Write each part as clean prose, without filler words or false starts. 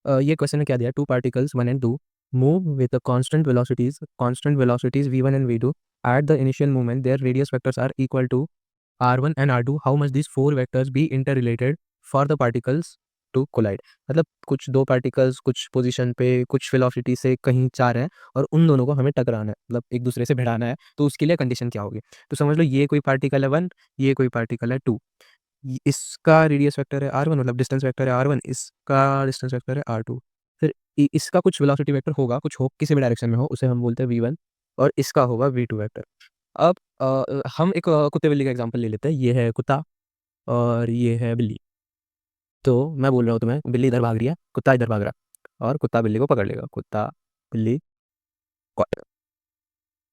ये क्वेश्चन में क्या दिया, two particles 1 and 2 move with constant velocities v1 and v2 at the initial moment their radius vectors are equal to r1 and r2, how much these four vectors be interrelated for the particles to collide। मतलब कुछ दो particles कुछ position पे कुछ velocity से कहीं जा रहे हैं और उन दोनों को हमें टकराना है, मतलब एक दूसरे से भिड़ाना है, तो उसके लिए कंडीशन क्या होगी। तो समझ लो ये कोई पार्टिकल है 1, ये कोई पार्टिकल है 2, इसका रेडियस वेक्टर है r1, मतलब डिस्टेंस वेक्टर है r1, इसका डिस्टेंस वेक्टर है r2। फिर इसका कुछ वेलोसिटी वेक्टर होगा, कुछ हो किसी भी डायरेक्शन में हो, उसे हम बोलते हैं v1, और इसका होगा v2 वेक्टर। अब हम एक कुत्ते बिल्ली का एग्जांपल ले लेते हैं। ये है कुत्ता और ये है बिल्ली। तो मैं बोल रहा हूँ तुम्हें, बिल्ली इधर भाग रही है, कुत्ता इधर भाग रहा है, और कुत्ता बिल्ली को पकड़ लेगा। कुत्ता बिल्ली,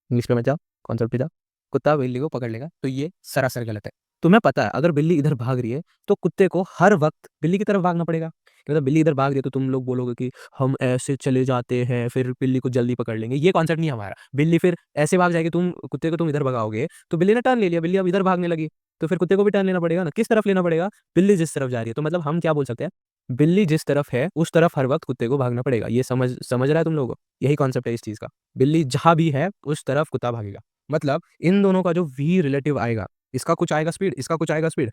इंग्लिश पे मत जाओ, कॉन्सेप्ट पे जाओ। कुत्ता बिल्ली को पकड़ लेगा, तो ये सरासर गलत है। तुम्हें पता है अगर बिल्ली इधर भाग रही है तो कुत्ते को हर वक्त बिल्ली की तरफ भागना पड़ेगा। मतलब बिल्ली इधर भाग रही है तो तुम लोग बोलोगे कि हम ऐसे चले जाते हैं फिर बिल्ली को जल्दी पकड़ लेंगे, ये कॉन्सेप्ट नहीं है हमारा। बिल्ली फिर ऐसे भाग जाएगी, तुम कुत्ते को तुम इधर भगाओगे तो बिल्ली ने टर्न ले लिया, बिल्ली अब इधर भागने लगी, तो फिर कुत्ते को भी टर्न लेना पड़ेगा ना। किस तरफ लेना पड़ेगा? बिल्ली जिस तरफ जा रही है। तो मतलब हम क्या बोल सकते हैं, बिल्ली जिस तरफ है उस तरफ हर वक्त कुत्ते को भागना पड़ेगा। ये समझ समझ रहा है तुम लोगों को? यही कॉन्सेप्ट है इस चीज का। बिल्ली जहां भी है उस तरफ कुत्ता भागेगा। मतलब इन दोनों का जो वी रिलेटिव आएगा, इसका कुछ आएगा स्पीड, इसका कुछ आएगा स्पीड,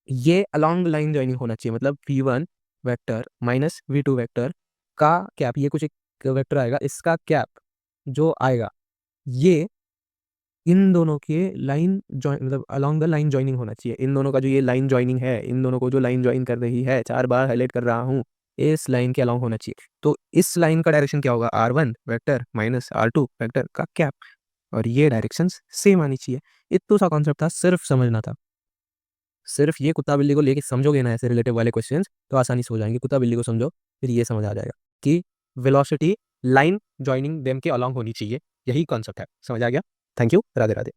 ये अलोंग लाइन जॉइनिंग होना चाहिए। मतलब v1 vector minus v2 vector का कैप, ये कुछ एक वेक्टर आएगा, इसका कैप जो आएगा ये इन दोनों के लाइन जॉइन, मतलब अलोंग द लाइन जॉइनिंग होना चाहिए। इन दोनों का जो ये लाइन जॉइनिंग है, इन दोनों को जो लाइन जॉइन कर रही है, 4 बार हाईलाइट कर रहा हूँ, इस लाइन के अलोंग होना चाहिए। तो इस लाइन का डायरेक्शन क्या होगा, r1 vector minus r2 vector का कैप, और ये डायरेक्शंस सेम आनी चाहिए। इतना सा कॉन्सेप्ट था, सिर्फ समझना था। सिर्फ ये कुत्ता बिल्ली को लेके समझोगे ना ऐसे रिलेटिव वाले क्वेश्चंस, तो आसानी से हो जाएंगे। कुत्ता बिल्ली को समझो, फिर ये समझ आ जाएगा कि वेलोसिटी लाइन जॉइनिंग देम के अलॉन्ग होनी चाहिए। यही कॉन्सेप्ट है, समझ आ गया। Thank you, Radhe Radhe.